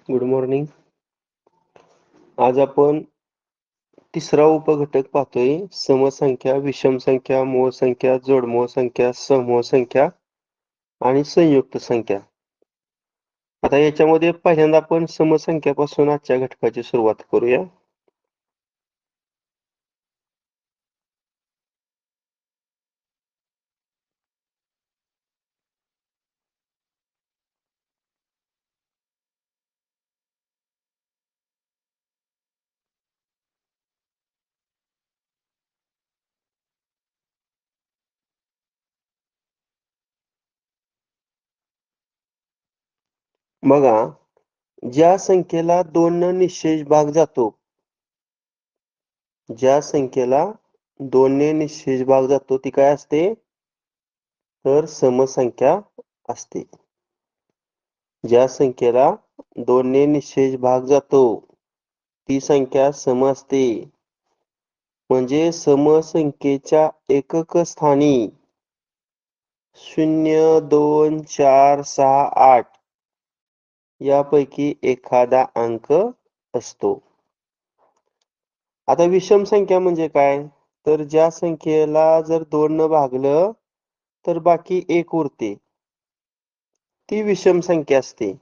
Good morning. आज आपण तिसरा उपघटक पाहतोय. समसंख्या, विषम संख्या, मूळ संख्या, जोडमूळ संख्या, समूह संख्या आणि संयुक्त संख्या. आता याच्यामध्ये पहिल्यांदा आपण समसंख्यापासून आजच्या घटकाची सुरुवात करूया. बघा, ज्या संख्येला 2 न निश्चेष भाग जातो, ज्या संख्येला 2 ने निश्चेष भाग जातो ती काय असते? तर समसंख्या असते. ज्या संख्येला 2 ने निश्चेष भाग जातो ती संख्या सम असते. म्हणजे समसंख्येच्या एकक स्थानी 0, 2, 4, 6, 8 यापैकी एखादा अंक असतो. आता विषम संख्या म्हणजे काय? तर ज्या संख्येला जर 2 न भागलं तर बाकी 1 उरते. ती विषम संख्या असते.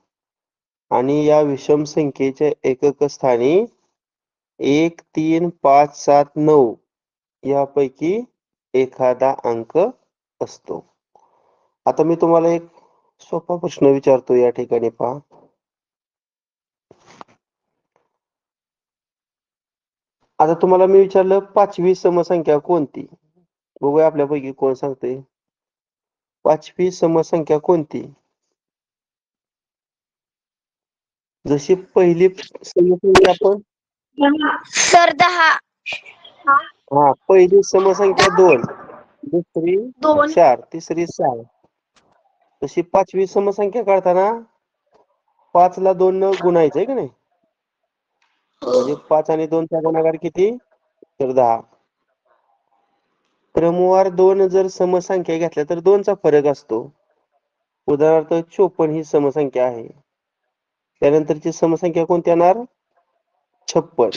आणि या विषम संख्येच्या एकक स्थानी 1, 3, 5, 7, 9 यापैकी एखादा अंक असतो. आता मी तुम्हाला एक सोपा प्रश्न विचारतो या ठिकाणी पहा. आता तुम्हाला मी विचारलं 5वी समसंख्या कोणती? बघूया आपल्यापैकी कोण सांगते. 5वी समसंख्या कोणती? जशी पहिली समसंख्या आपण सर 10. पहिली समसंख्या 2, दुसरी 4, तिसरी 6. तशी 5वी समसंख्या काढताना 5 ला 2 न गुणायचंय की नाही? म्हणजे 5 आणि 2 चा गुणाकार किती? तर 10. क्रमवार 2 जर समसंख्या घेतल्या तर 2 चा फरक असतो. उदाहरणार्थ 54 ही समसंख्या आहे. त्यानंतरची समसंख्या कोणती येणार? 56.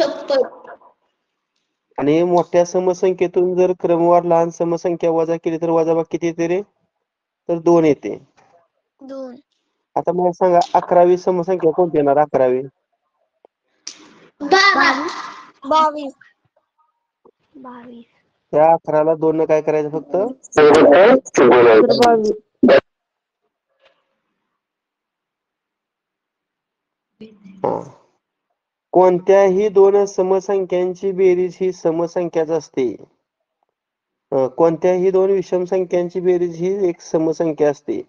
आणि मोठ्या समसंख्येतून जर क्रमवार लहान समसंख्या वजा केली तर वजाबाकी किती येते रे? तर 2 येते. 2. आता मला सांगा 11वी समसंख्या कोणती येणार? 11वी 22. त्या 11ला 2 न काय करायचं फक्त? कोणत्याही 2 समसंख्यांची बेरीज ही समसंख्याच असते. कोणत्याही 2 विषम संख्यांची बेरीज ही एक समसंख्या असते.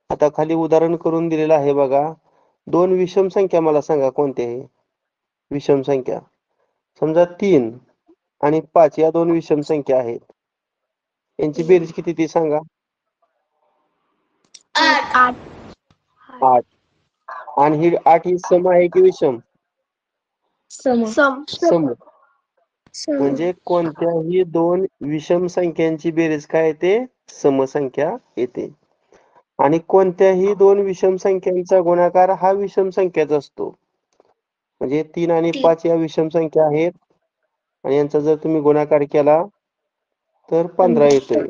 आता खाली उदाहरण करून दिलेलं आहे बघा. 2 विषम संख्या मला सांगा कोणत्या आहे? विषम संख्या. समजा 3 आणि 5 या 2 विषम संख्या आहेत. यांची बेरीज किती ती सांगा? 8. 8. आणि ही 8 ही सम आहे की विषम? सम. म्हणजे कोणत्याही 2 विषम संख्यांची बेरीज काय येते? समसंख्या येते. आणि कोणत्याही 2 विषम संख्यांचा गुणाकार हा विषम संख्याच असतो. म्हणजे 3 आणि 5 या विषम संख्या आहेत आणि यांचा जर तुम्ही गुणाकार केला तर 15 येतोय.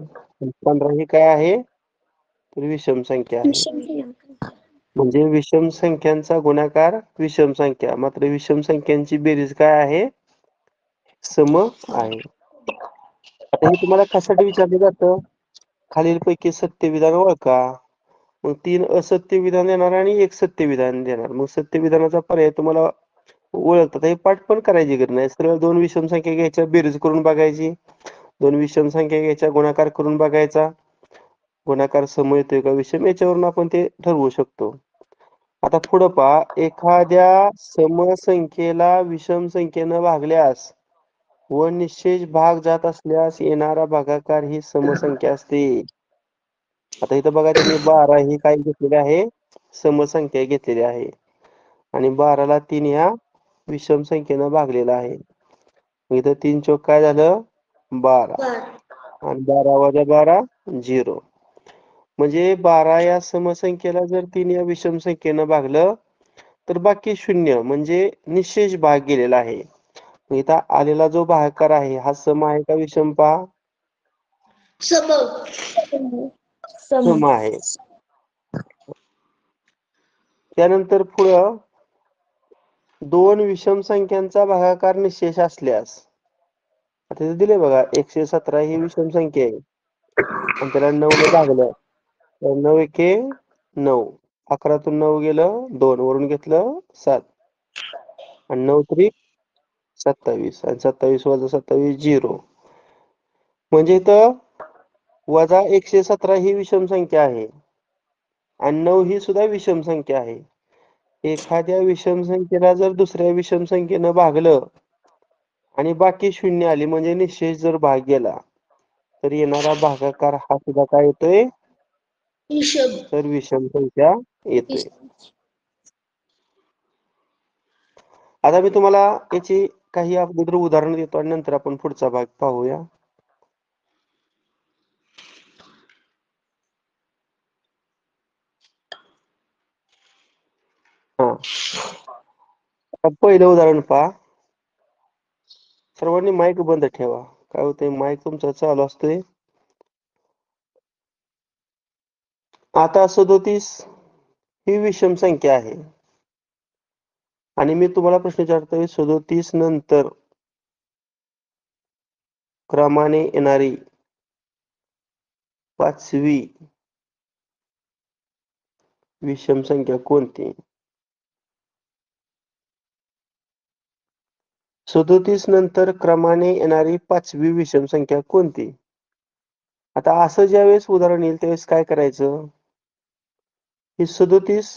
15 ही काय आहे? तर विषम संख्या आहे. म्हणजे विषम संख्यांचा गुणाकार विषम संख्या, मात्र विषम संख्यांची बेरीज काय आहे? सम आहे. आता हे तुम्हाला कशासाठी विचारलं जातं? खालीलपैकी सत्य विधान ओळखा. मग 3 असत्य विधान देणार आणि 1 सत्य विधान देणार. मग सत्य विधानाचा पर्याय तुम्हाला ओळखतात. हे पाठ पण करायची गरज नाही. सरळ 2 विषम संख्या घ्यायच्या, बेरीज करून बघायची. 2 विषम संख्या घ्यायच्या, गुणाकार करून बघायचा. गुणाकार सम येतोय का विषम याच्यावरून आपण ते ठरवू शकतो. आता पुढं पहा. एखाद्या समसंख्येला विषम संख्येनं भागल्यास व निश्चेष भाग जात असल्यास येणारा भागाकार ही समसंख्या असते. आता इथं बघा त्यांनी 12 ही काय घेतलेली आहे? समसंख्या घेतलेली आहे. आणि 12ला 3 ह्या विषम संख्येनं भागलेला आहे. इथं 3 चौक काय झालं? 12. आणि 12 वजा 12 0. म्हणजे 12 या समसंख्येला जर 3 या विषम संख्येनं भागलं तर बाकी शून्य म्हणजे निशेष भाग गेलेला आहे. मग इथं आलेला जो भागाकार आहे हा सम आहे का विषम पहा? सम आहे. त्यानंतर पुढं दोन विषम संख्यांचा भागाकार निशेष असल्यास, आता इथे दिले बघा 117 ही विषम संख्या आहे आणि त्याला 9 ने भागलं तर 9 एके 9, 11तून 9 गेलं 2, वरून घेतलं 7 आणि 9 त्रिक 27 आणि 27 वजा 27 0. म्हणजे इथं वजा 117 ही विषम संख्या आहे आणि 9 ही सुद्धा विषम संख्या आहे. एखाद्या विषम संख्येला जर दुसऱ्या विषम संख्येनं भागलं आणि बाकी शून्य आली म्हणजे निशेष जर भाग गेला तर येणारा भागाकार हा सुद्धा काय येतोय? तर विषम संख्या येतोय. आता मी तुम्हाला याची काही अगोदर उदाहरण देतो आणि नंतर आपण पुढचा भाग पाहूया. हा, पहिलं उदाहरण पहा. सर्वांनी माईक बंद ठेवा. काय होतंय, माईक तुमचा चालू असतोय. आता 37 ही विषम संख्या आहे आणि मी तुम्हाला प्रश्न विचारतोय 37 नंतर क्रमाने येणारी 5वी विषम संख्या कोणती? 37 नंतर क्रमाने येणारी 5वी विषम संख्या कोणती? आता असं ज्यावेळेस उदाहरण येईल त्यावेळेस काय करायचं? ही 37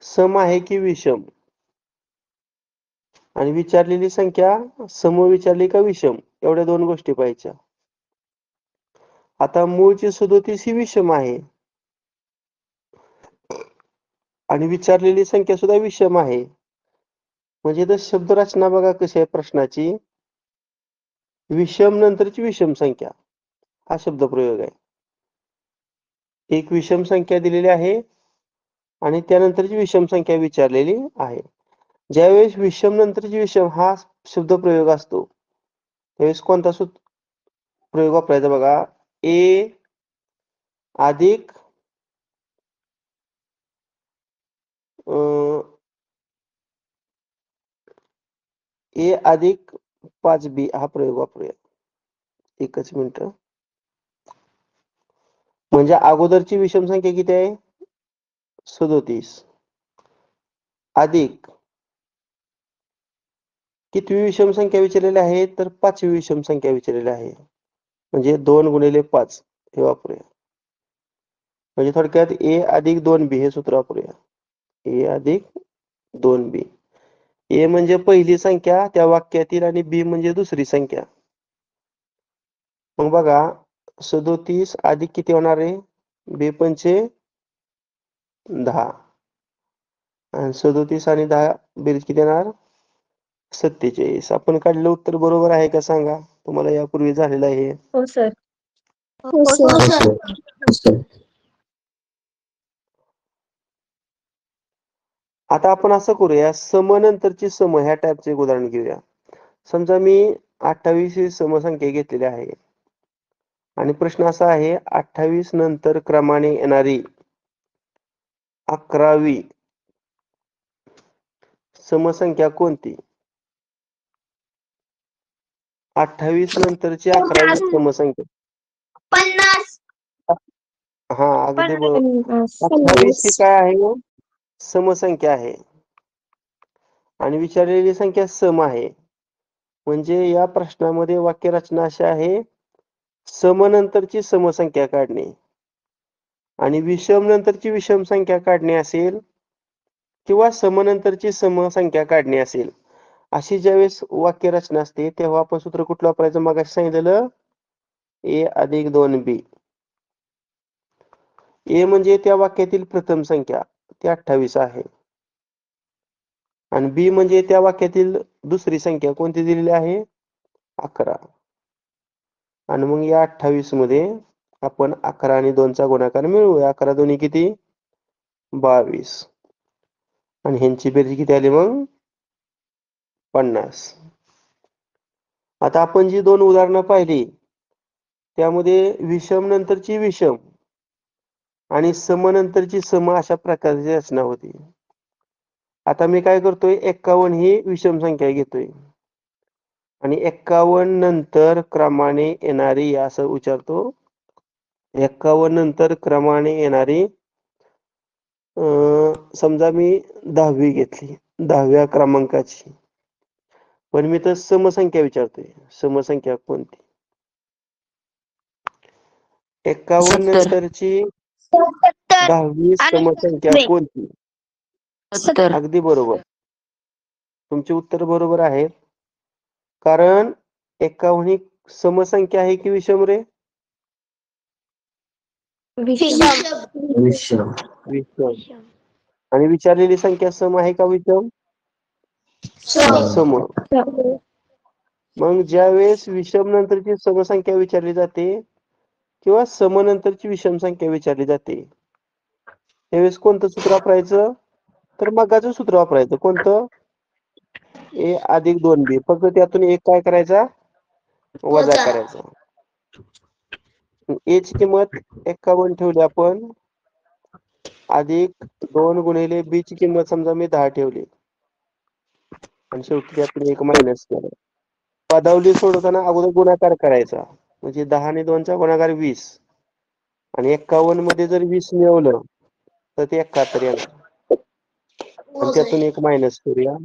सम आहे की विषम आणि विचारलेली संख्या सम विचारली का विषम, एवढ्या दोन गोष्टी पाहायच्या. आता मूळची 37 ही विषम आहे आणि विचारलेली संख्या सुद्धा विषम आहे. म्हणजे इथं शब्दरचना बघा कशी आहे प्रश्नाची. विषम नंतरची विषम संख्या हा शब्दप्रयोग आहे. एक विषम संख्या दिलेली आहे आणि त्यानंतरची विषम संख्या विचारलेली आहे. ज्यावेळेस विषम नंतरची विषम हा शब्दप्रयोग असतो त्यावेळेस कोणता प्रयोग वापरायचा बघा? ए अधिक ए अधिक 5b हा प्रयोग वापरूया. एकच मिनिट. म्हणजे अगोदरची विषम संख्या किती आहे? 37 अधिक कितवी विषम संख्या विचारलेली आहे? तर 5वी विषम संख्या विचारलेली आहे. म्हणजे 2 गुणिले 5 हे वापरूया. म्हणजे थोडक्यात ए अधिक 2b हे सूत्र वापरूया. ए अधिक 2b. ए म्हणजे पहिली संख्या त्या वाक्यातील आणि बी म्हणजे दुसरी संख्या. मग बघा 37 अधिक किती होणार आहे? बे पंचे 10 आणि 37 आणि 10 बेरीज किती येणार? 47. आपण काढलं उत्तर बरोबर आहे का सांगा? तुम्हाला यापूर्वी झालेलं आहे. हो सर. हो सर. आता आपण असं करूया, सम नंतरची सम ह्या टाईपचे उदाहरण घेऊया. समजा मी 28 ही समसंख्या घेतलेली आहे आणि प्रश्न असा आहे 28 नंतर क्रमाने येणारी 11वी समसंख्या कोणती? 28 नंतरची 11वी समसंख्या. 50. हा, अगदी बरोबर. 28 ही काय आहे? समसंख्या आहे आणि विचारलेली संख्या सम आहे. म्हणजे या प्रश्नामध्ये वाक्यरचना अशी आहे, सम नंतरची समसंख्या काढणे आणि विषम नंतरची विषम संख्या काढणे असेल किंवा समनंतरची समसंख्या काढणे असेल, अशी ज्यावेळेस वाक्यरचना असते तेव्हा आपण सूत्र कुठलं वापरायचं? मगाशी सांगितलेलं ए अधिक 2b. ए म्हणजे त्या वाक्यातील प्रथम संख्या ती 28 आहे आणि बी म्हणजे त्या वाक्यातील दुसरी संख्या कोणती दिलेली आहे? 11. आणि मग या 28 मध्ये आपण 11 आणि 2 चा गुणाकार मिळवूया. 11 दोन्ही किती? 22. आणि ह्यांची बेरीज किती आली मग 50. आता आपण जी 2 उदाहरणं पाहिली त्यामध्ये विषम नंतरची विषम आणि सम नंतरची सम अशा प्रकारची रचना होती. आता मी काय करतोय 51 ही विषम संख्या घेतोय आणि 51 नंतर क्रमाने येणारी असं विचारतो. 51 नंतर क्रमाने येणारी समजा मी 10वी घेतली 10व्या क्रमांकाची, पण मी तर समसंख्या विचारतोय. समसंख्या कोणती? 51 नंतरची 10वी समसंख्या कोणती? 70. अगदी बरोबर. तुमचे उत्तर बरोबर आहे. कारण 51 ही समसंख्या आहे की विषम रे? विषम. विषम. आणि विचारलेली संख्या सम आहे का विषम? सम. मग ज्यावेळेस विषम नंतरची समसंख्या विचारली जाते किंवा सम नंतरची विषम संख्या विचारली जाते त्यावेळेस कोणतं सूत्र वापरायचं? तर मगाचं सूत्र वापरायचं. कोणतं? a अधिक 2b. फक्त त्यातून एक काय करायचा? वजा करायचा. a ची किंमत 51 ठेवली आपण अधिक 2 गुणिले b ची किंमत समजा मी 10 ठेवली आणि शेवटी त्यातून एक मायनस केलं. पदावली सोडवताना अगोदर गुणाकार करायचा. म्हणजे 10 आणि 2 चा गुणाकार 20 आणि 51 मध्ये जर 20 मिळवलं तर ते 71 येणार आणि त्यातून एक मायनस करूया.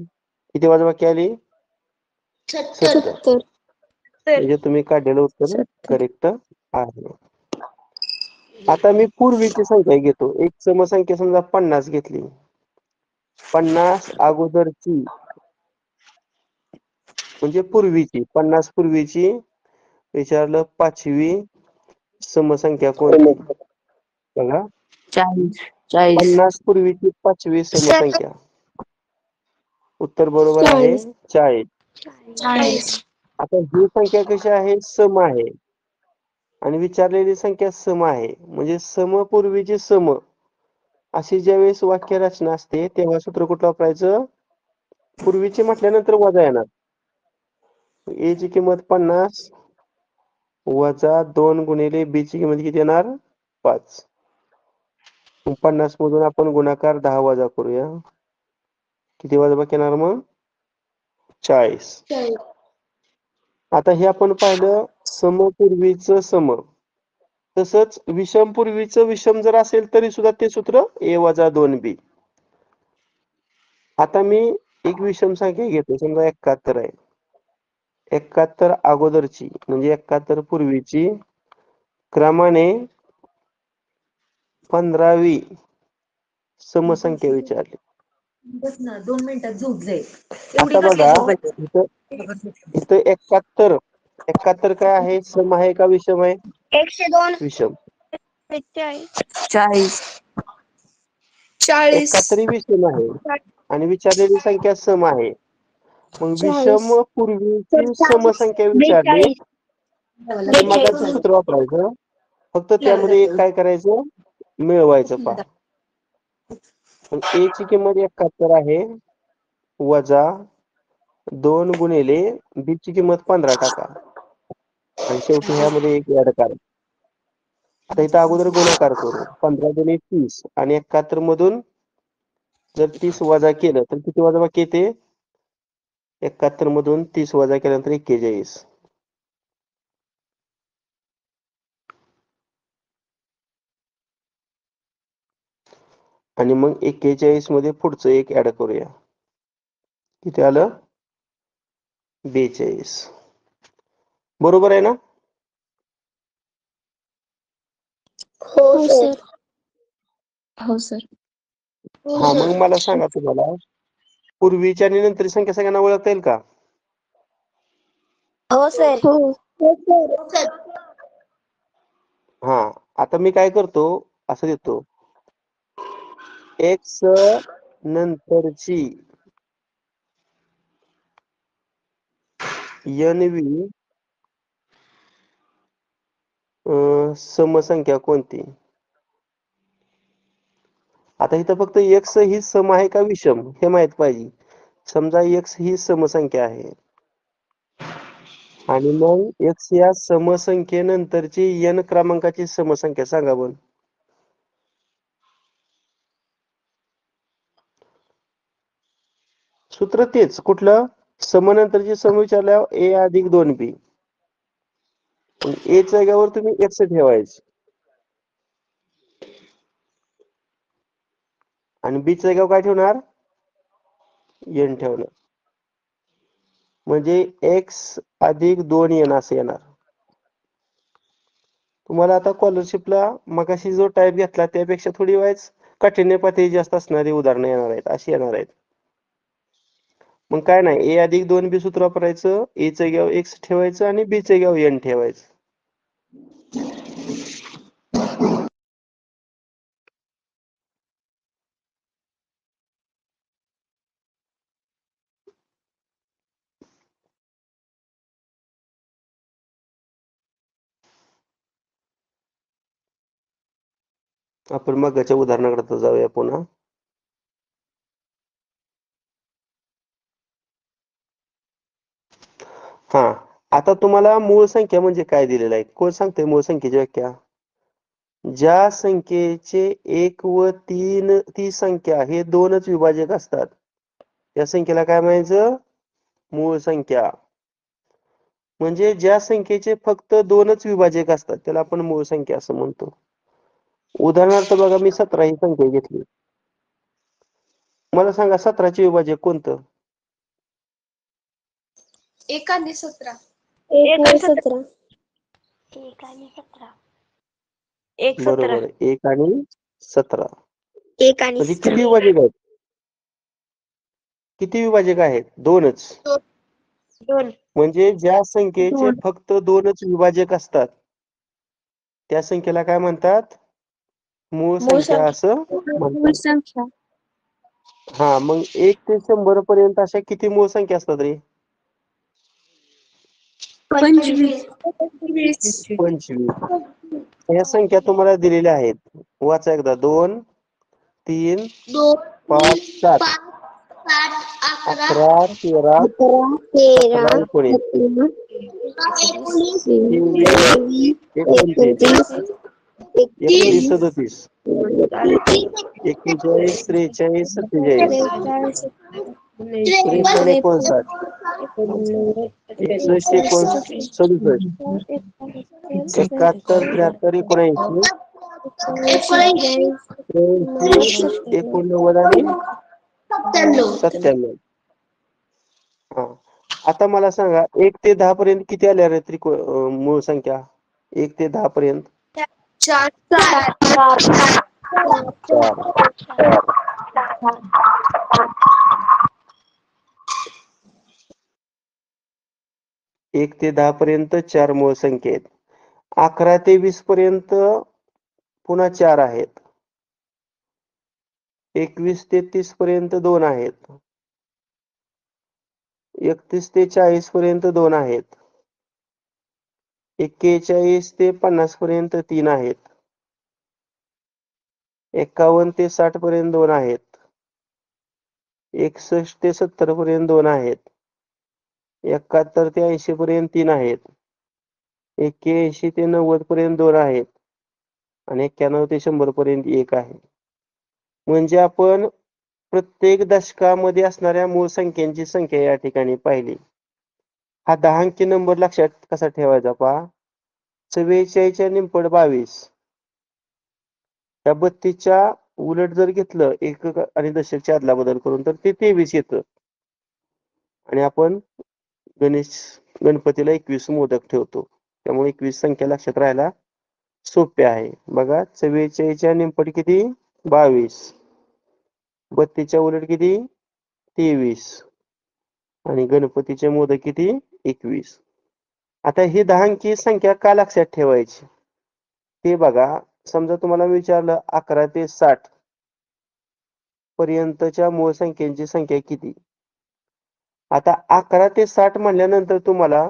किती वजाबाकी आली? 70. म्हणजे तुम्ही काढलेलं उत्तर करेक्ट आहे. आता मी पूर्वीची संख्या घेतो. एक समसंख्या समजा 50 घेतली. 50 अगोदरची म्हणजे पूर्वीची 50 पूर्वीची विचारलं 5वी समसंख्या कोणती? बघा 50 पूर्वीची 5वी समसंख्या. उत्तर बरोबर आहे 40. आता ही संख्या कशी आहे? सम आहे आणि विचारलेली संख्या सम आहे. म्हणजे समपूर्वीची सम अशी ज्यावेळेस वाक्य रचना असते तेव्हा सूत्र कुठलं वापरायचं? पूर्वीची म्हटल्यानंतर वजा येणार. a ची किंमत 50 वजा 2 गुणिले b ची किंमत किती येणार? 5. 50 मधून आपण गुणाकार 10 वजा करूया. किती वजाबाकी येणार मग? 40. आता हे आपण पाहिलं समपूर्वीचं सम. तसंच विषम पूर्वीचं विषम जर असेल तरी सुद्धा ते सूत्र a वजा 2b. आता मी एक विषम संख्या घेतो. समजा 71 आहे. 71 अगोदरची म्हणजे 71 पूर्वीची क्रमाने 15वी समसंख्या विचारली. 2 मिनिटात झोप जाईल. आता बघा इथं 71 काय आहे? सम आहे का विषम आहे? 102. विषम. 40. 71 ही विषम आहे आणि विचारलेली संख्या सम आहे. मग विषम पूर्वीची समसंख्या विचारली तर मगाचं सूत्र वापरायचं. फक्त त्यामध्ये एक काय करायचं? मिळवायचं पहा. पण a ची किंमत 71 आहे वजा 2 गुणिले b ची किंमत 15 टाका आणि शेवटी ह्यामध्ये एक ऍड करा. आता इथं अगोदर गुणाकार करू. 15 दुणे 30 आणि 71 मधून जर 30 वजा केलं तर किती वजाबाकी येते? 71 मधून 30 वजा केल्यानंतर 41. आणि मग 41 मध्ये पुढचं एक ऍड करूया. किती आलं? 42. बरोबर आहे ना? हो सर. हो सर. हा मग मला सांगा तुम्हाला पूर्वीची आणि नंतरची संख्या सगळ्यांना ओळखता येईल का? हो सर. हा आता मी काय करतो असं देतो x नंतरची nवी समसंख्या कोणती? आता इथं फक्त x ही सम आहे का विषम हे माहित पाहिजे. समजा x ही समसंख्या आहे आणि मग x या समसंख्येनंतरची n क्रमांकाची समसंख्या सांगा बरं. सूत्र तेच कुठलं समनंतरची सम विचारल्यावर a अधिक 2b. a च्या जागेवर तुम्ही x ठेवायचं आणि b च्या जागेवर काय ठेवणार n ठेवणार. म्हणजे x अधिक 2n असं येणार. तुम्हाला आता स्कॉलरशिपला मगाशी जो टाइप घेतला त्यापेक्षा थोडी वाईज काठिण्य पातळी जास्त असणारी उदाहरणं येणार आहेत अशी येणार आहेत. मग काय नाही a अधिक 2b सूत्र वापरायचं. a च्या जागेवर x ठेवायचं आणि b च्या जागेवर n ठेवायचं. आपण मगाच्या उदाहरणाकडे जाऊया पुन्हा. हा आता तुम्हाला मूळ संख्या म्हणजे काय दिलेलं आहे कोण सांगते मूळ संख्येची व्याख्या. ज्या संख्येचे 1 व 3 ती संख्या हे दोनच विभाजक असतात त्या संख्येला काय म्हणायचं मूळ संख्या. म्हणजे ज्या संख्येचे फक्त दोनच विभाजक असतात त्याला आपण मूळ संख्या असं म्हणतो. उदाहरणार्थ बघा मी 17 ही संख्या घेतली. मला सांगा 17चे विभाजक कोणतं. 1 आणि 17. 1 आणि 17. 1 आणि 17. 1 17. बरोबर 1 आणि 17. 1 आणि म्हणजे 17. किती विभाजक आहेत किती विभाजक आहेत दोनच. 2. म्हणजे ज्या संख्येचे फक्त दोनच विभाजक असतात त्या संख्येला काय म्हणतात मूळ संख्या असं म्हणतात. संख्या. हा मग 1 ते 100 पर्यंत अशा किती मूळ संख्या असतात रे. 25. 25. या संख्या तुम्हाला दिलेल्या आहेत वाचा एकदा 2 3 2 5 7 5 7 11 11 13 13 17 19 19 23 29 31 37 41 43 47 63 आणि 59 61 59 67 71 73 79 83 89 आणि 97. हा आता मला सांगा 1 ते 10 पर्यंत किती आल्या रे मूळ संख्या 1 ते 10 पर्यंत 4 1 ते 10 पर्यंत 4 मूळ संख्या आहेत. 11 ते 20 पर्यंत पुन्हा 4 आहेत. 21 ते 30 पर्यंत 2 आहेत. 31 ते 40 पर्यंत 2 आहेत. 41 ते 50 पर्यंत 3 आहेत. 51 ते 60 पर्यंत 2 आहेत. 61 ते 70 पर्यंत 2 आहेत. 71 ते 80 पर्यंत 3 आहेत. 81 ते 90 पर्यंत 2 आहेत आणि 91 ते 100 पर्यंत 1 आहे. म्हणजे आपण प्रत्येक दशकामध्ये असणाऱ्या मूळ संख्यांची संख्या या ठिकाणी पाहिली. हा 10 अंकी नंबर लक्षात कसा ठेवायचा पहा 44 निमपट 22 या 32च्या उलट जर घेतलं एकक आणि दशकच्या अदला बदल करून तर ते 23 येतं आणि आपण गणपतीला 21 मोदक ठेवतो त्यामुळे 21 संख्या लक्षात राहायला सोपे आहे. बघा 44च्या निमपट किती 22 32च्या उलट किती 23 आणि गणपतीचे मोदक किती 21. आता ही 10 अंकी संख्या का लक्षात ठेवायची ते बघा समजा तुम्हाला विचारलं 11 ते 60 पर्यंतच्या मूळ संख्यांची संख्या किती. आता 11 ते 60 म्हणल्यानंतर तुम्हाला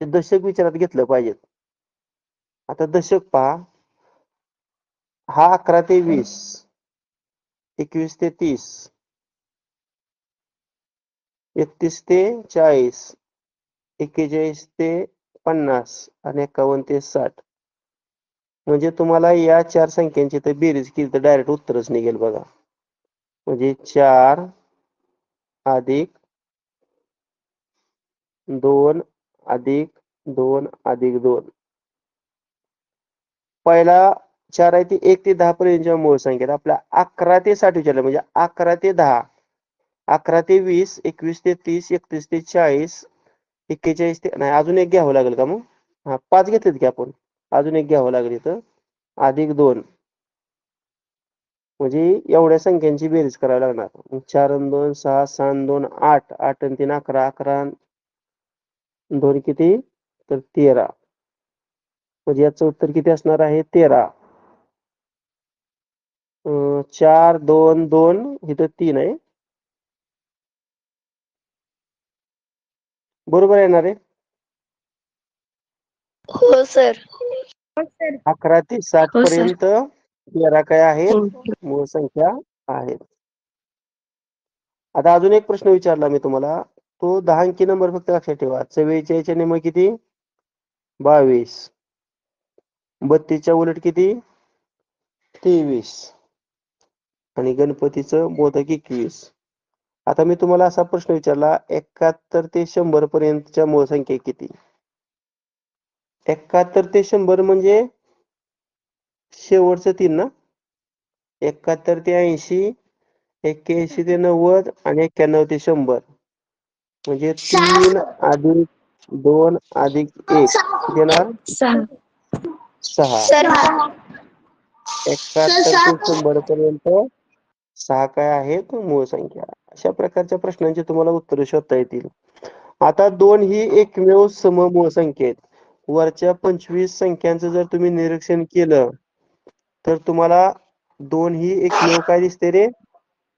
दशक विचारात घेतलं पाहिजे. आता दशक पहा हा 11 ते 20 21 ते 30, 31 ते 40, 41 ते 50 आणि 51 ते 60. म्हणजे तुम्हाला या 4 संख्यांची तर बेरीज केली तर डायरेक्ट उत्तरच निघेल बघा. म्हणजे 4 अधिक 2 अधिक 2 अधिक 2. पहिला 4 आहे ती 1 ते 10 पर्यंतच्या मूळ संख्येत आपल्या 11 ते 60 विचारलं, म्हणजे 11 ते 10, 11 ते 20, 21 ते 30, 31 ते 40, 41 ते नाही, अजून एक घ्यावं लागेल का मग? हा 5 घेतलेत की आपण, अजून एक घ्यावं लागेल इथं, अधिक 2. म्हणजे एवढ्या संख्यांची बेरीज करावी लागणार. 4 आणि 2 6, 6 आणि 2 8, 8 आणि 3 11, 11 आणि 2 किती तर 13. म्हणजे याचं उत्तर किती असणार आहे 13. 4 2 2 इथं 3 आहे, बरोबर येणार आहे. हो सर. 11 ते 60 हो सर. पर्यंत 13 काय आहेत मूळ संख्या आहेत. आता अजून एक प्रश्न विचारला मी तुम्हाला, तो 10 अंकी नंबर फक्त लक्षात ठेवा. 44 चे निम किती 22, 32 च्या उलट किती 23 आणि गणपतीचं मोदक 21. आता मी तुम्हाला असा प्रश्न विचारला, 71 ते 100 पर्यंतच्या मूळ संख्या किती? 71 ते 100 म्हणजे शेवटचं 3 ना. 71 ते 80, 81 ते 90 आणि 91 ते 100. म्हणजे 3 अधिक 2 अधिक 1 किती येणार 6. 6. सर 71 ते 100 पर्यंत 6 काय आहेत मूळ संख्या. अशा प्रकारच्या प्रश्नांची तुम्हाला उत्तरे शोधता येतील. आता 2 ही एकमेव सममूळ संख्या आहेत. वरच्या 25 संख्यांचं जर तुम्ही निरीक्षण केलं तर तुम्हाला 2 ही एकमेव काय दिसते रे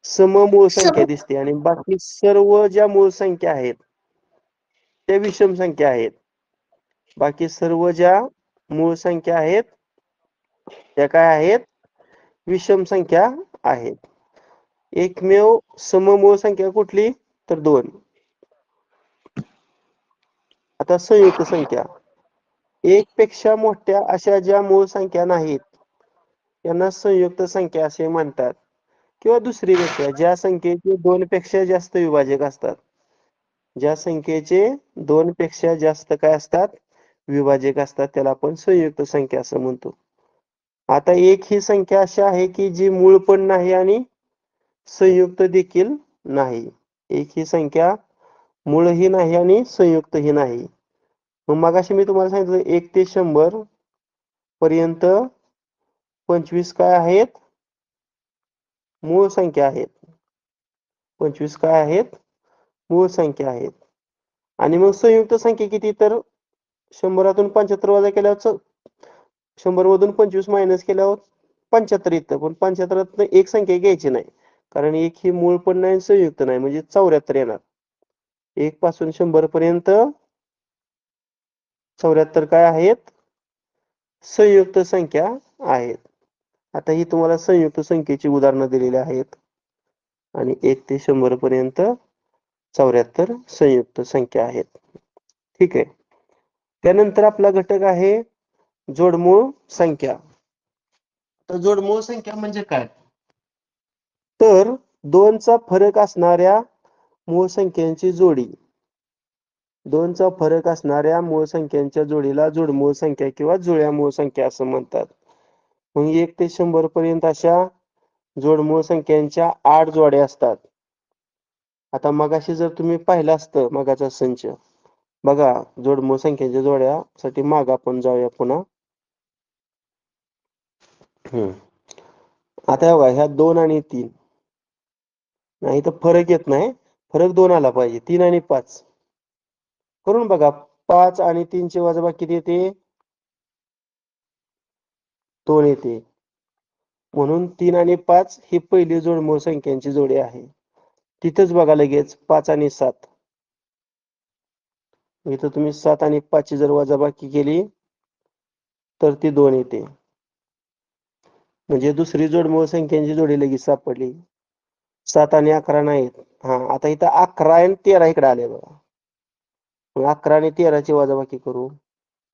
सममूळ संख्या दिसते, आणि बाकी सर्व ज्या मूळ संख्या आहेत त्या विषम संख्या आहेत. बाकी सर्व ज्या मूळ संख्या आहेत त्या काय आहेत विषम संख्या आहेत. एकमेव सममूळ संख्या कुठली तर 2. आता संयुक्त संख्या, 1 पेक्षा मोठ्या अशा ज्या मूळ संख्या नाहीत त्यांना संयुक्त संख्या असे म्हणतात. किंवा दुसरी गोष्ट, ज्या संख्येचे 2 पेक्षा जास्त विभाजक असतात, ज्या संख्येचे 2 पेक्षा जास्त काय असतात विभाजक असतात, त्याला आपण संयुक्त संख्या असं म्हणतो. आता 1 ही संख्या अशी आहे की जी मूळ पण नाही आणि संयुक्त देखील नाही. 1 ही संख्या मूळही नाही आणि संयुक्तही नाही. मग मगाशी मी तुम्हाला सांगितलं 1 ते 100 पर्यंत 25 काय आहेत मूळ संख्या आहेत. 25 काय आहेत मूळ संख्या आहेत. आणि मग संयुक्त संख्या किती तर 100तून 75 वजा केल्यावर 100 मधून 25 मायनस केल्यावर 75 येतं. पण 75 एक संख्या घ्यायची नाही, कारण 1 ही मूळ पण नाही संयुक्त नाही, म्हणजे 74 येणार. 1 पासून 100 पर्यंत 74 काय आहेत संयुक्त संख्या आहेत. आता ही तुम्हाला संयुक्त संख्येची उदाहरणं दिलेली आहेत, आणि 1 ते 100 पर्यंत 74 संयुक्त संख्या आहेत. ठीक आहे. त्यानंतर आपला घटक आहे जोडमूळ संख्या. तर जोडमूळ संख्या म्हणजे काय तर 2 चा फरक असणाऱ्या मूळ संख्यांची जोडी. 2 चा फरक असणाऱ्या मूळ संख्यांच्या जोडीला जोडमूळ संख्या किंवा जुळ्या मूळ संख्या असं म्हणतात. मग 1 ते 100 पर्यंत अशा जोडमूळ संख्यांच्या 8 जोड्या असतात. आता मगाशी जर तुम्ही पाहिलं असतं मगाचा संच बघा, जोडमूळ संख्यांच्या जोड्यासाठी माग आपण जाऊया पुन्हा. आता बघा, ह्या 2 आणि 3 नाही तर फरक येत नाही, फरक 2 आला पाहिजे. 3 आणि 5 करून बघा. 5 आणि 3 चे वजाबाकी किती येते 2 येते. म्हणून 3 आणि 5 ही पहिली जोडमूळ संख्यांची जोडी आहे. तिथंच बघा लगेच 5 आणि 7. इथं तुम्ही 7 आणि 5 ची जर वजाबाकी केली तर ती 2 येते. म्हणजे दुसरी जोडमूळ संख्यांची जोडी लगेच सापडली. 7 आणि 11 नाहीत. हा, आता इथं 11 आणि 13 इकडे आले बघा. मग 11 आणि 13ची वजाबाकी करू.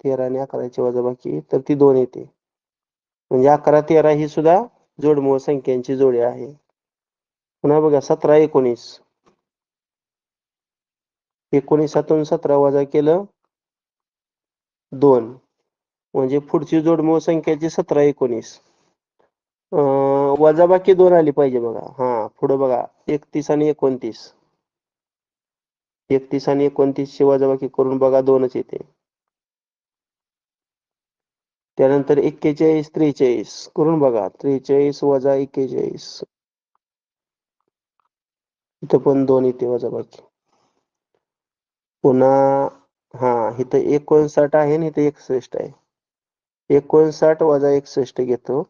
13 आणि 11ची वजाबाकी, तर ती 2 येते. म्हणजे 11, 13 ही सुद्धा जोडमूळ संख्यांची जोडी आहे. पुन्हा बघा 17, 19. 19तून 17 वजा केलं 2. म्हणजे पुढची जोडमूळ संख्याची 17, 19. वजाबाकी 2 आली पाहिजे बघा. हा, पुढे बघा 31 आणि 29. 31 आणि 29 ची वजाबाकी करून बघा 2च येते. त्यानंतर 41, 43 करून बघा. 43 वजा 41, इथं पण 2 येते वजाबाकी. पुन्हा हा, इथं 59 आहे आणि इथं 61 आहे. 59 वजा 61 घेतो.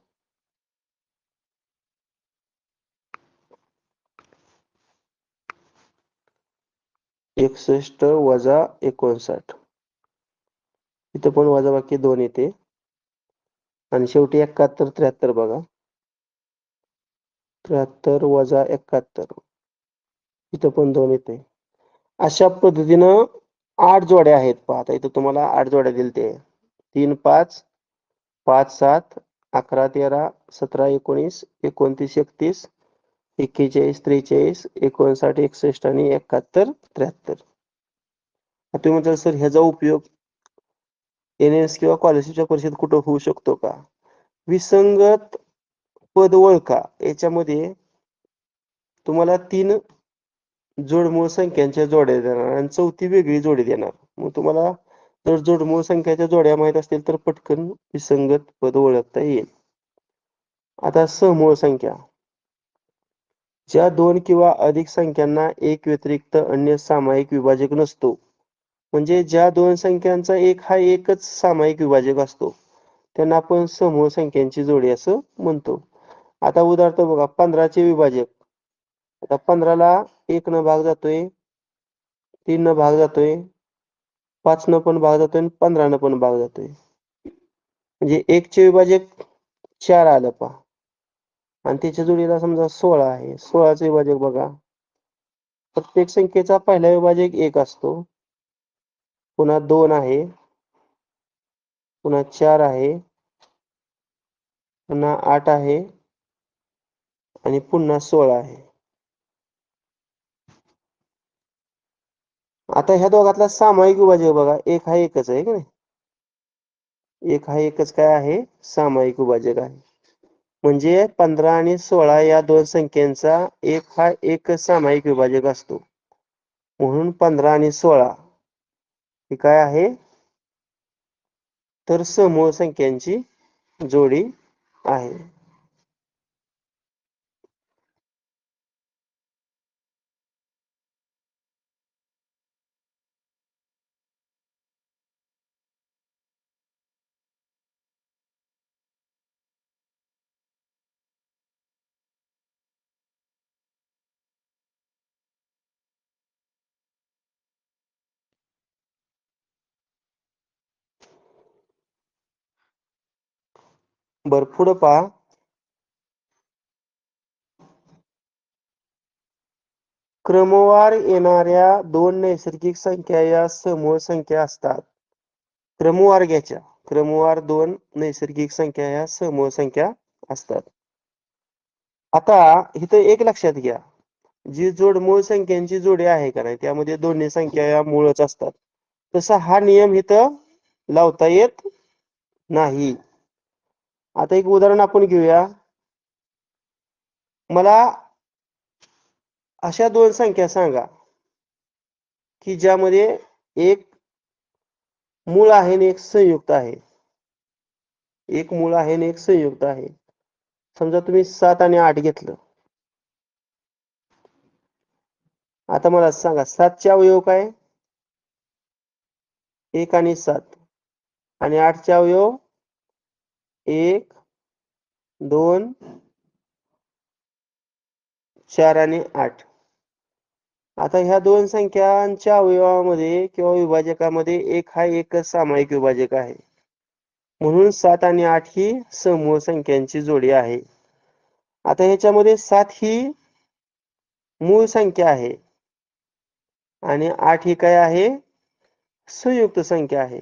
एकसष्ट वजा 59, इथं पण वजाबाकी 2 येते. आणि शेवटी 71, 73 बघा. 73 वजा 71, इथं पण 2 येते. अशा पद्धतीनं 8 जोड्या आहेत. पहा, आता इथं तुम्हाला 8 जोड्या दिलते. 3, 5, 5, 7, 11, 13, 17, 19, 29, 31, 41, 43, 59, 61 आणि 71, 73. तुम्ही म्हणता सर ह्याचा उपयोग NS किंवा स्कॉलरशिपच्या परीक्षेत कुठं होऊ शकतो का? विसंगत पद ओळखा याच्यामध्ये तुम्हाला 3 जोडमूळ संख्यांच्या जोड्या देणार आणि 4थी वेगळी जोडी देणार. मग तुम्हाला जर जोडमूळ संख्याच्या जोड्या माहित असतील तर पटकन विसंगत पद ओळखता येईल. आता समूळ संख्या, ज्या 2 किंवा अधिक संख्यांना एक व्यतिरिक्त अन्य सामायिक विभाजक नसतो, म्हणजे ज्या 2 संख्यांचा एक हा एकच सामायिक विभाजक असतो, त्यांना आपण समूळ संख्यांची जोडी असं म्हणतो. आता उदाहरण बघा, 15चे विभाजक. आता 15ला 1 न भाग जातोय, 3 न भाग जातोय, 5 न पण भाग जातोय आणि 15 न पण भाग जातोय. म्हणजे 1 चे विभाजक 4 आलं पहा. आणि त्याच्या जोडीला समजा 16 आहे. 16चे विभाजक बघा. प्रत्येक संख्येचा पहिला विभाजक 1 असतो. पुन्हा 2 आहे. पुन्हा 4 आहे. पुन्हा 8 आहे. आणि पुन्हा 16 आहे. आता ह्या दोघातला सामायिक विभाजक बघा, 1 हा एकच आहे की नाही? 1 हा एकच काय आहे? सामायिक विभाजक आहे. म्हणजे 15 आणि 16 या 2 संख्यांचा 1 हा एकच सामायिक विभाजक असतो. म्हणून 15 आणि 16 ही काय आहे? तर समूळ संख्यांची जोडी आहे. बर, पुढं पहा. क्रमवार येणाऱ्या 2 नैसर्गिक संख्या या समूळ संख्या असतात. क्रमवार घ्यायच्या. क्रमवार 2 नैसर्गिक संख्या या समूळ संख्या असतात. आता इथं एक लक्षात घ्या, जी जोडमूळ संख्यांची जोडी आहे का नाही, त्यामध्ये दोन्ही संख्या या मूळच असतात. तसा हा नियम इथं लावता येत नाही. आता एक उदाहरण आपण घेऊया. मला अशा 2 संख्या सांगा की ज्यामध्ये एक मूळ आहे आणि एक संयुक्त आहे. एक मूळ आहे आणि एक संयुक्त आहे. समजा तुम्ही 7 आणि 8 घेतलं. आता मला सांगा 7 चे अवयव काय? 1 आणि 7. आणि 8 चे अवयव 1, 2, 4 आणि 8. आता ह्या 2 संख्यांच्या अवयवामध्ये किंवा विभाजकामध्ये 1 हा एकच सामायिक विभाजक आहे. म्हणून 7 आणि 8 ही समूह संख्यांची जोडी आहे. आता ह्याच्यामध्ये 7 ही मूळ संख्या आहे आणि 8 ही काय आहे? संयुक्त संख्या आहे.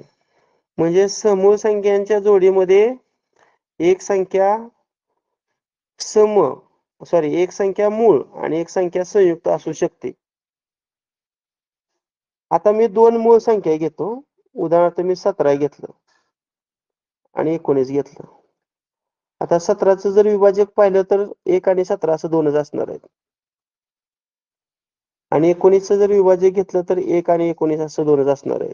म्हणजे समूह संख्यांच्या जोडीमध्ये एक संख्या एक संख्या मूळ आणि एक संख्या संयुक्त असू शकते. आता मी 2 मूळ संख्या घेतो. उदाहरणार्थ मी 17 घेतलं आणि 19 घेतलं. आता 17चं जर विभाजक पाहिलं तर 1 आणि 17 असं 2च असणार आहेत. आणि 19चं जर विभाजक घेतलं तर 1 आणि 19 असं 2च असणार आहे.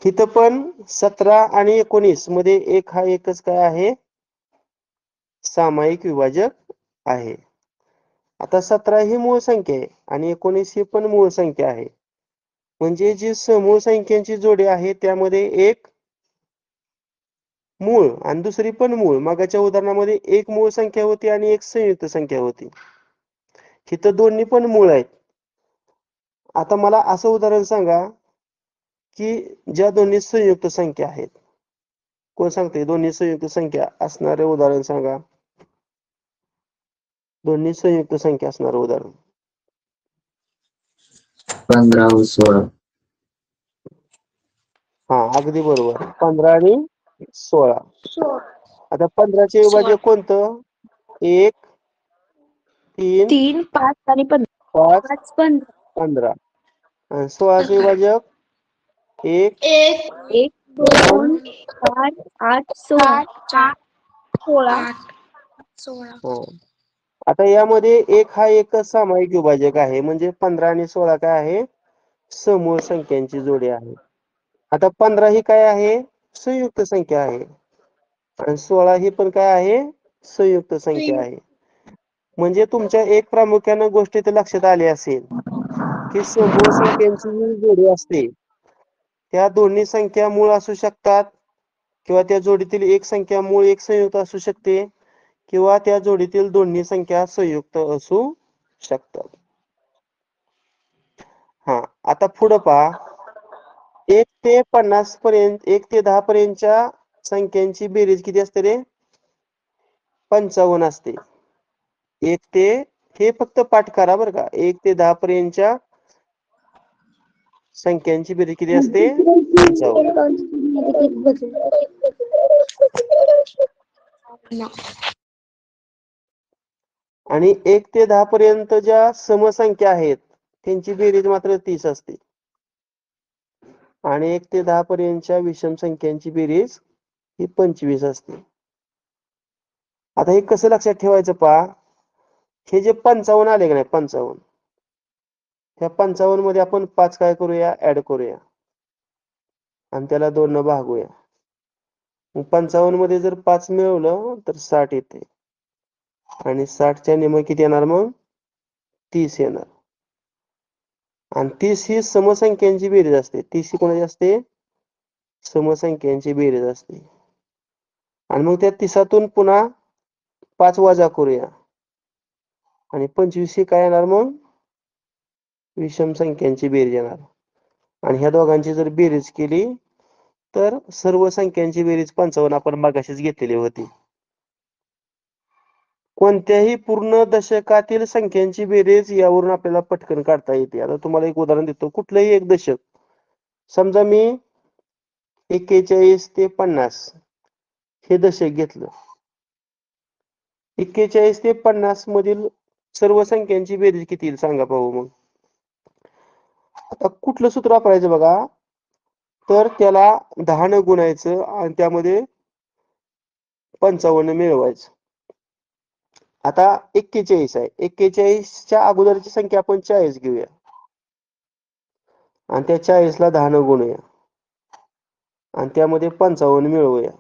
इथं पण 17 आणि 19 मध्ये 1 हा एकच काय आहे? सामायिक विभाजक आहे. आता 17 ही मूळ संख्या आहे आणि 19 ही पण मूळ संख्या आहे. म्हणजे जी समूह संख्यांची जोडी आहे त्यामध्ये एक मूळ आणि दुसरी पण मूळ. मागाच्या उदाहरणामध्ये एक मूळ संख्या होती आणि एक संयुक्त संख्या होती. इथं दोन्ही पण मूळ आहेत. आता मला असं उदाहरण सांगा की ज्या दोन्ही संयुक्त संख्या आहेत. कोण सांगते? दोन्ही संयुक्त संख्या असणारे उदाहरण सांगा. दोन्ही संयुक्त संख्या असणारं उदाहरण. 15 व 16. हा, अगदी बरोबर. 15 आणि 16. आता 15चे विभाजक कोणतं? 1, 3, 3, 5 आणि 5, 15. 15. आणि 16चे विभाजक 1, 1, 2, 4, 8, 16. 16. हो. आता यामध्ये 1 हा एकच सामायिक विभाजक आहे. म्हणजे 15 आणि 16 काय आहे? समूह संख्यांची जोडी आहे. आता 15 ही काय आहे? संयुक्त संख्या आहे. आणि 16 ही पण काय आहे? संयुक्त संख्या आहे. म्हणजे तुमच्या एक प्रामुख्यानं गोष्ट इथे लक्षात आली असेल की समूह संख्यांची जी जोडी असते त्या दोन्ही संख्या मूळ असू शकतात किंवा त्या जोडीतील एक संख्या मूळ एक संयुक्त असू शकते किंवा त्या जोडीतील दोन्ही संख्या संयुक्त असू शकतात. हा, आता पुढं पहा. 1 ते 50 पर्यंत 1 ते 10 पर्यंतच्या संख्यांची बेरीज किती असते रे? 55 असते. 1 ते हे फक्त पाठ करा बरं का. 1 ते 10 पर्यंतच्या संख्यांची बेरीज किती असते? 55. आणि 1 ते 10 पर्यंत ज्या समसंख्या आहेत त्यांची बेरीज मात्र 30 असते. आणि 1 ते 10 पर्यंतच्या विषम संख्यांची बेरीज ही 25 असते. आता हे कसं लक्षात ठेवायचं पहा. हे जे 55 आले का नाही 55, त्या 55 मध्ये आपण 5 काय करूया? ऍड करूया आणि त्याला 2 न भागूया. 55 मध्ये जर 5 मिळवलं तर 60 येते आणि 60च्या निम किती येणार? मग 30 येणार. आणि 30 ही समसंख्यांची बेरीज असते. 30 ही कोणाची असते? समसंख्यांची बेरीज असते. आणि मग त्या 30तून पुन्हा 5 वजा करूया आणि 25 ही काय येणार? मग विषम संख्यांची बेरीज येणार. आणि ह्या दोघांची जर बेरीज केली तर सर्व संख्यांची बेरीज 55 आपण मगाशीच घेतलेली होती. कोणत्याही पूर्ण दशकातील संख्यांची बेरीज यावरून आपल्याला पटकन काढता येते. आता तुम्हाला एक उदाहरण देतो. कुठलंही एक दशक, समजा मी 41 ते 50 हे दशक घेतलं. 41 ते 50 मधील सर्व संख्यांची बेरीज किती येईल सांगा पाहू. मग आता कुठलं सूत्र वापरायचं बघा. तर त्याला 10 न गुणायचं आणि त्यामध्ये 55 मिळवायचं. आता 41 आहे. 41च्या अगोदरची संख्या आपण 40 घेऊया आणि त्या 40ला 10 न गुणूया आणि त्यामध्ये 55 मिळवूया.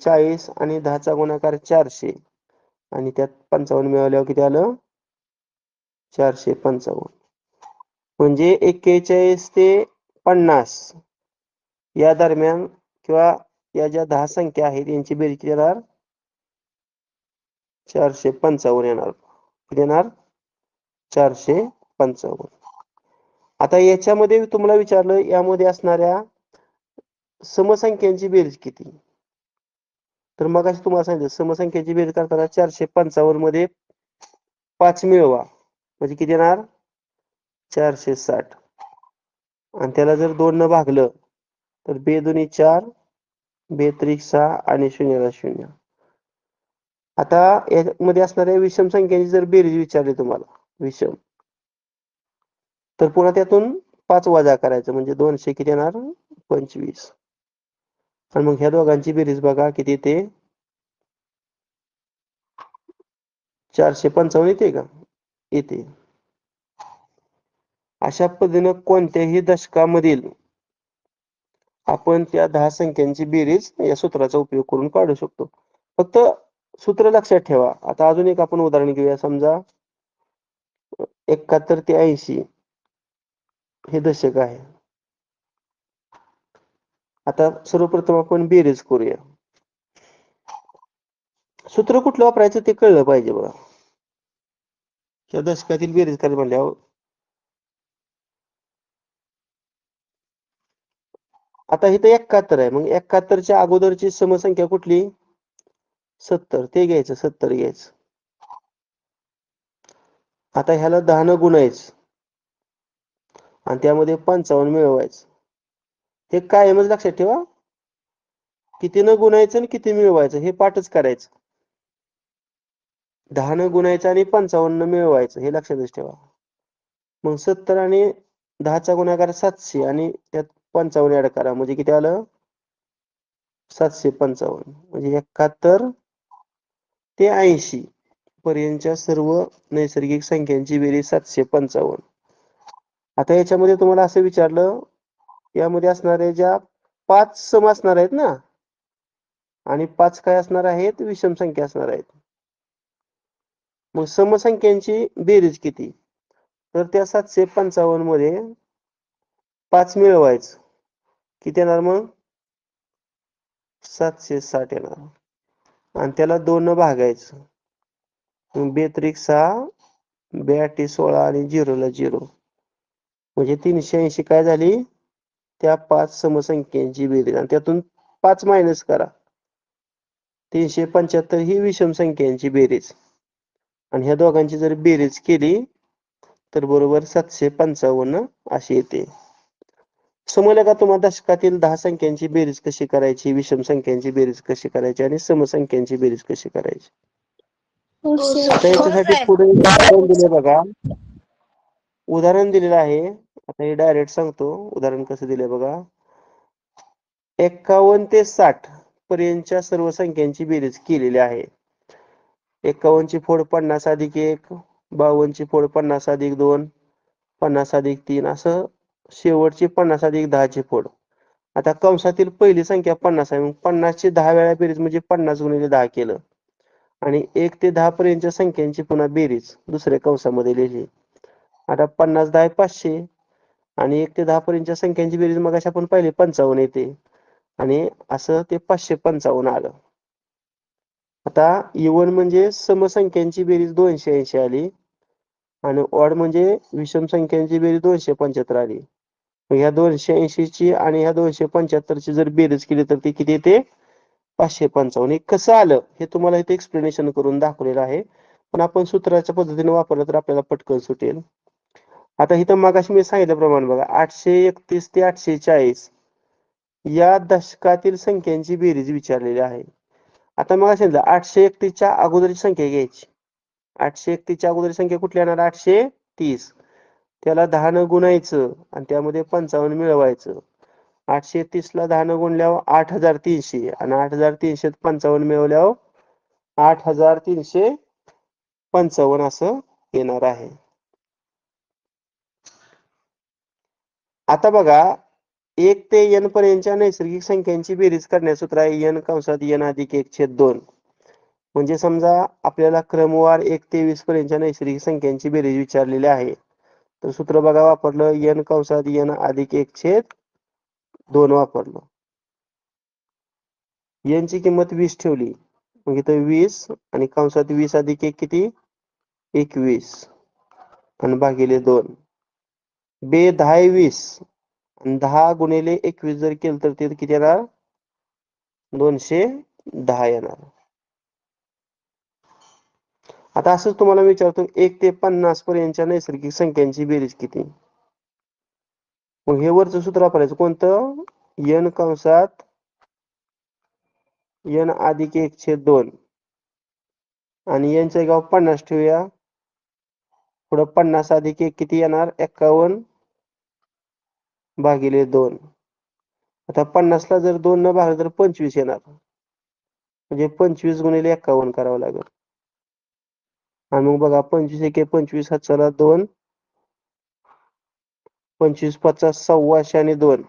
40 आणि 10चा गुणाकार 400 आणि त्यात 55 मिळवल्यावर किती आलं? 455. म्हणजे 41 ते 50 या दरम्यान किंवा या ज्या 10 संख्या आहेत यांची बेरीज किती येणार? 455 येणार. किती येणार? 455. आता याच्यामध्ये तुम्हाला विचारलं यामध्ये असणाऱ्या समसंख्यांची बेरीज किती. तर मग तुम्हाला सांगितलं समसंख्यांची बेरीज करताना 455 मध्ये 5 मिळवा म्हणजे किती येणार 460 आणि त्याला जर 2 न भागलं तर बे दोन्ही 4 बे त्रिक 6 आणि 0 ला 0. आता यामध्ये असणाऱ्या विषम संख्यांची जर बेरीज विचारली तुम्हाला विषम तर पुन्हा त्यातून 5 वजा करायचं म्हणजे 200 किती येणार 25 आणि मग ह्या दोघांची बेरीज बघा किती येते 455 येते का येते. अशा पद्धतीने कोणत्याही दशकामधील आपण त्या 10 संख्यांची बेरीज या सूत्राचा उपयोग करून काढू शकतो. फक्त सूत्र लक्षात ठेवा. आता अजून एक आपण उदाहरण घेऊया. समजा 71 ते 80 हे दशक आहे. आता सर्वप्रथम आपण बेरीज करूया. सूत्र कुठलं वापरायचं ते कळलं पाहिजे बघा. या दशकातील बेरीज करायला म्हणल्यावर आता इथं 71 आहे. मग 71च्या अगोदरची समसंख्या कुठली 70 ते घ्यायचं 70 घ्यायचं. आता ह्याला 10 न गुणायचं आणि त्यामध्ये 55 मिळवायचं. हे कायमच लक्षात ठेवा. किती न गुणायचं आणि किती मिळवायचं हे पाठच करायचं. 10 न गुणायचं आणि 55 मिळवायचं हे लक्षातच ठेवा. मग 70 आणि 10चा गुणाकार 700 आणि त्यात 55 ऍड करा म्हणजे किती आलं 755 म्हणजे 71 ते 80 पर्यंतच्या सर्व नैसर्गिक संख्यांची बेरीज 755. आता याच्यामध्ये तुम्हाला असं विचारलं यामध्ये असणाऱ्या ज्या 5 सम असणार आहेत ना आणि 5 काय असणार आहेत विषम संख्या असणार आहेत. मग समसंख्यांची बेरीज किती तर त्या 755 मध्ये 5 मिळवायचं किती येणार मग 760 येणार आणि त्याला 2 न भागायचं. बे त्रिक 6 बे आठी 16 आणि 0 ला 0 म्हणजे 380 काय झाली त्या 5 समसंख्यांची बेरीज आणि त्यातून 5 मायनस करा 375 ही विषम संख्यांची बेरीज आणि ह्या दोघांची जर बेरीज केली तर बरोबर 755 अशी येते. समजलं का तुम्हाला दशकातील 10 संख्यांची बेरीज कशी करायची विषम संख्यांची बेरीज कशी करायची आणि समसंख्यांची बेरीज कशी करायची. आता याच्यासाठी पुढे उदाहरण दिले बघा. उदाहरण दिलेलं आहे. आता हे डायरेक्ट सांगतो उदाहरण कसं दिलंय बघा. 51 ते 60 पर्यंतच्या सर्व संख्यांची बेरीज केलेली आहे. 51 ची फोड 50 अधिक 1 52 ची फोड 50 अधिक 2 50 अधिक 3 असं शेवटची 50 अधिक 10 ची फोड. आता कंसातील पहिली संख्या 50 आहे. मग 50 ची 10 वेळा बेरीज म्हणजे 50 गुणिले 10 केलं आणि 1 ते 10 पर्यंतच्या संख्यांची पुन्हा बेरीज दुसऱ्या कंसामध्ये लिहिली. आता 50 10 500 आणि 1 ते 10 पर्यंतच्या संख्यांची बेरीज मग अशी आपण पाहिली 55 येते आणि असं ते 555 आलं. आता इवन म्हणजे समसंख्यांची बेरीज 280 आली आणि ऑड म्हणजे विषम संख्यांची बेरीज 275 आली. ह्या 280 ची आणि ह्या 275 ची जर बेरीज केली तर ती किती येते 555. हे कसं आलं हे तुम्हाला इथे एक्सप्लेनेशन करून दाखवलेलं आहे. पण आपण सूत्राच्या पद्धतीने वापरलं तर आपल्याला पटकन सुटेल. आता इथं मगाशी मी सांगितल्याप्रमाणे बघा 831 ते 840 या दशकातील संख्यांची बेरीज विचारलेली आहे. आता मग सांगितलं 831 च्या अगोदरची संख्या घ्यायची. 831 च्या अगोदरची संख्या कुठली येणार 830 त्याला 10 न गुणायचं आणि त्यामध्ये 55 मिळवायचं. 830 ला 10 न गुणल्यावर 8300 आणि 8300 55 मिळवल्यावर 8355 असं येणार आहे. आता बघा 1 ते n पर्यंतच्या नैसर्गिक संख्यांची बेरीज करण्याचं सूत्र आहे n कंसात n अधिक 1/2. म्हणजे समजा आपल्याला क्रमवार 1 ते 20 पर्यंतच्या नैसर्गिक संख्यांची बेरीज विचारलेली आहे. तर सूत्र बघा वापरलं n कंसात n अधिक 1/2 वापरलं. n ची किंमत 20 ठेवली. मग इथं 20 आणि कंसात 20 अधिक 1 किती 21 आणि भागिले 2 बे 10 आहे 20 आणि 10 गुणिले 21 जर केलं तर ते किती येणार 210 येणार. आता असंच तुम्हाला विचारतो 1 ते 50 पर्यंतच्या नैसर्गिक संख्यांची बेरीज किती. मग हे वरचं सूत्र वापरायचं कोणतं n कंसात n अधिक 1/2 आणि यांच्या जागी 50 ठेवूया. पुढं 50 अधिक 1 किती येणार 51 भागिले 2. आता 50 ला जर 2 न भागलं तर 25 येणार. म्हणजे 25 गुणिले 51 करावं लागेल. आणि मग बघा 25 एके 25 हाताला 2 25 5 सव्वाशे आणि 2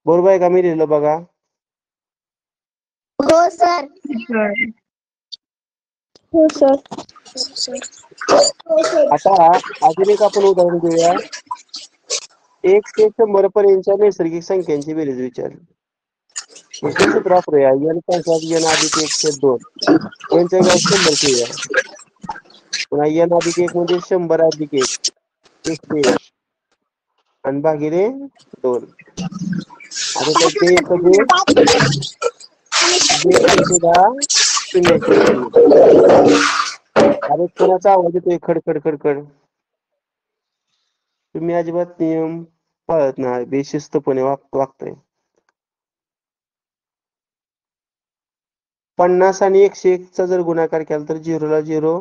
बरोबर आहे का मी लिहिलं बघा. हो सर. हो सर. आता अजून एक आपण उदाहरण घेऊया. 1 ते 100 पर्यंतच्या नैसर्गिक संख्यांची बेरीज विचारली. हे सूत्र वापरूया n कंसात n अधिक 1/2 यांच्या जागी 100 ठेवूया. पुन्हा n अधिक 1 म्हणजे 100 अधिक 1 101 आणि भागिले 2. आता तर ते कधी 10 शून्याचे 0. अरे कोणाचा आवाज येतोय खडखड खडखड. तुम्ही अजिबात नियम पाळत नाही बेशिस्तपणे वागताय. 50 आणि 101 चा जर गुणाकार केला तर 0 ला 0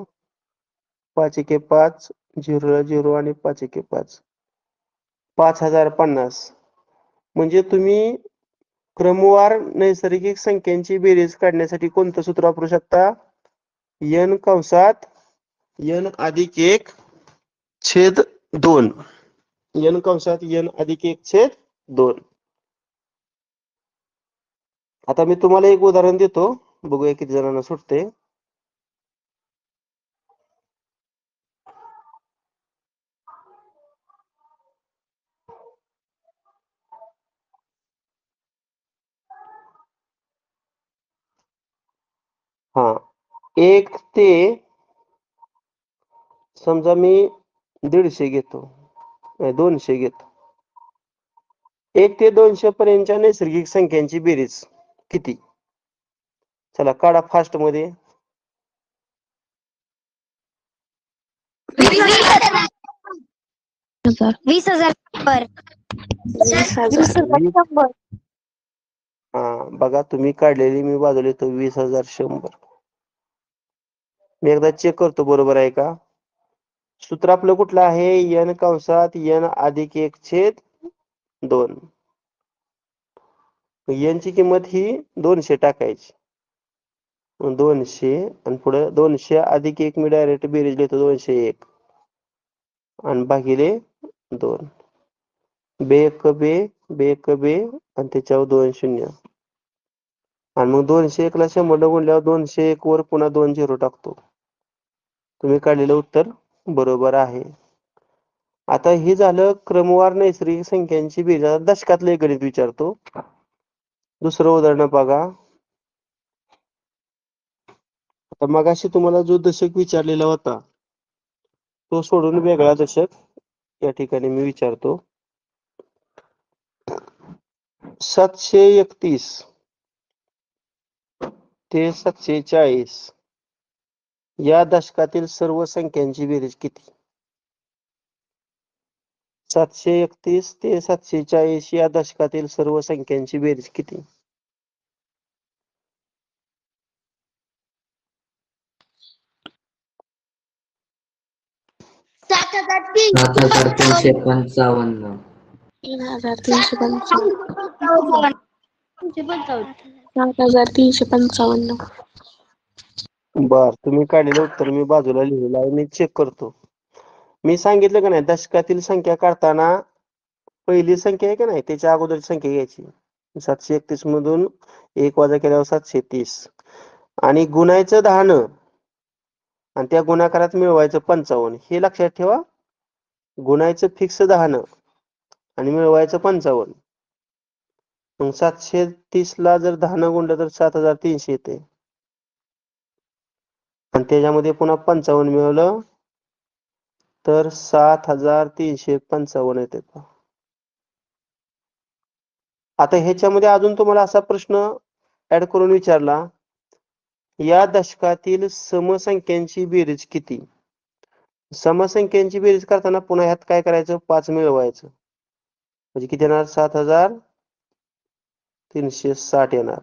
5 एके 5 0 ला 0 आणि 5 एके 5 5050. म्हणजे तुम्ही क्रमवार नैसर्गिक संख्यांची बेरीज काढण्यासाठी कोणतं सूत्र वापरू शकता n कंसात n अधिक 1 छेद 2 n कंसात n अधिक 1 छेद 2. आता मी तुम्हाला एक उदाहरण देतो बघूया किती जणांना सुटते. हा 1 ते समजा मी 150 घेतो 200 घेतो. 1 ते 200 पर्यंतच्या नैसर्गिक संख्यांची बेरीज किती. चला काढा फास्ट मध्ये. 20,000 पर 20,100. हा बघा तुम्ही काढलेली मी बाजूला येतो 20,100. मी एकदा चेक करतो बरोबर आहे का. सूत्र आपलं कुठलं आहे n कंसात n अधिक 1 छेद 2. n ची किंमत ही 200 टाकायची. 200 आणि पुढे 200 अधिक 1 मी डायरेक्ट बेरीज लिहितो 201 आणि भागिले 2. बे एक बे बे एक बे आणि त्याच्यावर 2 शून्य. आणि मग 201 ला 100 न गुणल्यावर 201 वर पुन्हा 2 झिरो टाकतो. तुम्ही काढलेलं उत्तर बरोबर आहे. आता हे झालं क्रमवार नैसर्गिक संख्यांची बेरीज. दशकातलं एक गणित विचारतो. दुसरं उदाहरण बघा. आता मगाशी तुम्हाला जो दशक विचारलेला होता तो सोडून वेगळा दशक या ठिकाणी मी विचारतो. 731 ते 740 या दशकातील सर्व संख्यांची बेरीज किती. 731 ते 740 या दशकातील सर्व संख्यांची बेरीज किती. 7,355. 3,355. 7,355. बर तुम्ही काढलेलं उत्तर मी बाजूला लिहिलेलं आहे मी चेक करतो. मी सांगितलं का नाही दशकातील संख्या काढताना पहिली संख्या आहे का नाही त्याच्या अगोदरची संख्या घ्यायची. 731 मधून 1 वजा केल्यावर 730 आणि गुणायचं 10 न आणि त्या गुणाकारात मिळवायचं 55. हे लक्षात ठेवा. गुणायचं फिक्स 10 न आणि मिळवायचं 55. मग 730 ला जर 10 न गुणलं तर 7,300 येते. आणि त्याच्यामध्ये पुन्हा 55 मिळवलं तर 7355 येते. आता ह्याच्यामध्ये अजून तुम्हाला असा प्रश्न ऍड करून विचारला, या दशकातील समसंख्यांची बेरीज किती? समसंख्यांची बेरीज करताना पुन्हा ह्यात काय करायचं? 5 मिळवायचं. म्हणजे किती येणार? 7360 येणार.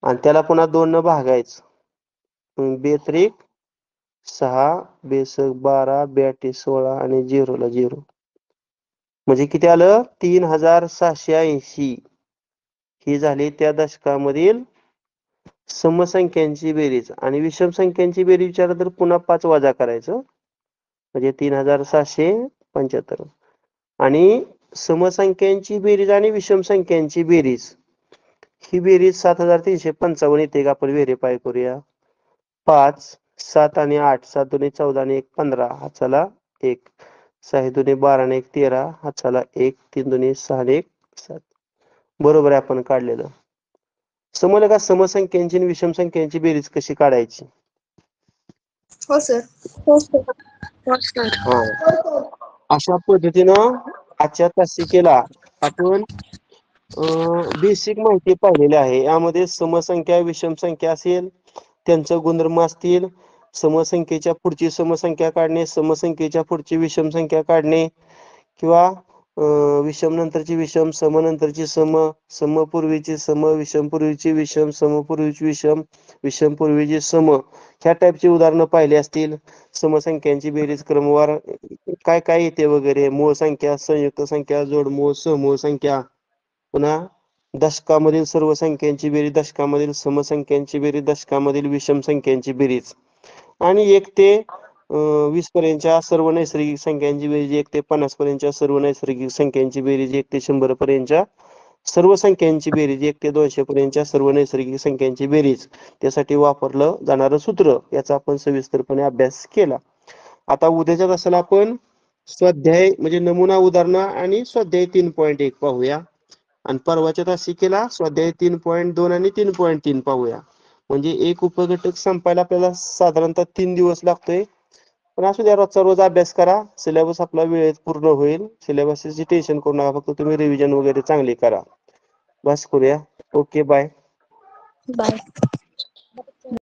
आणि त्याला पुन्हा 2 न भागायचं. बेत्रिक 6, बेसक 12, ब्याटी 16 आणि 0 ला 0. म्हणजे किती आलं? 3680. ही झाली त्या दशकामधील समसंख्यांची बेरीज. आणि विषम संख्यांची बेरीज विचारलं तर पुन्हा 5 वजा करायचं, म्हणजे 3775. आणि समसंख्यांची बेरीज आणि विषम संख्यांची बेरीज, ही बेरीज 7355 येते का? आपण व्हेरीफाय करूया. 5, 7 आणि 8, 7 दुणे 14 आणि 1 15, हाताला 1, 6 दुणे 12 आणि 1 13, हाताला 1, 3 दुणे 6 आणि 1 7. बरोबर आहे आपण काढलेलं. समजलं का समसंख्यांची आणि विषम संख्यांची बेरीज कशी काढायची? हो सर. हो सर. हो सर. हा, अशा पद्धतीनं आजच्या तासिकेला आपण बेसिक माहिती पाहिलेली आहे. यामध्ये समसंख्या, विषम संख्या असेल, त्यांचं गुणधर्म असतील, समसंख्येच्या पुढची समसंख्या काढणे, समसंख्येच्या पुढची विषम संख्या काढणे, किंवा विषम नंतरची विषम, सम नंतरची सम, समपूर्वीची सम, विषम पूर्वीची विषम, समपूर्वीची विषम, विषम पूर्वीची सम, ह्या टाईपची उदाहरणं पाहिली असतील. समसंख्यांची बेरीज क्रमवार काय काय येते वगैरे, मूळ संख्या, संयुक्त संख्या, जोडमूळ, समूळ संख्या, पुन्हा दशकामधील सर्व संख्यांची बेरीज, दशकामधील समसंख्यांची बेरीज, दशकामधील विषम संख्यांची बेरीज, आणि 1 ते 20 पर्यंतच्या सर्व नैसर्गिक संख्यांची बेरीज, 1 ते 50 पर्यंतच्या सर्व नैसर्गिक संख्यांची बेरीज, 1 ते 100 पर्यंतच्या सर्व संख्यांची बेरीज, 1 ते 200 पर्यंतच्या सर्व नैसर्गिक संख्यांची बेरीज, त्यासाठी वापरलं जाणारं सूत्र, याचा आपण सविस्तरपणे अभ्यास केला. आता उद्याच्या तासाला आपण स्वाध्याय म्हणजे नमुना उदाहरणं आणि स्वाध्याय 3.1 पाहूया. आणि परवाच्या तासिकेला स्वाध्याय 3.2 आणि 3.3 पाहूया. म्हणजे एक उपघटक संपायला आपल्याला साधारणतः 3 दिवस लागतोय. पण असू द्या, रोजचा रोज अभ्यास करा, सिलेबस आपला वेळेत पूर्ण होईल. सिलेबसची टेन्शन करू नका, फक्त तुम्ही रिव्हिजन वगैरे चांगली करा. बस करूया. Okay, bye. बाय.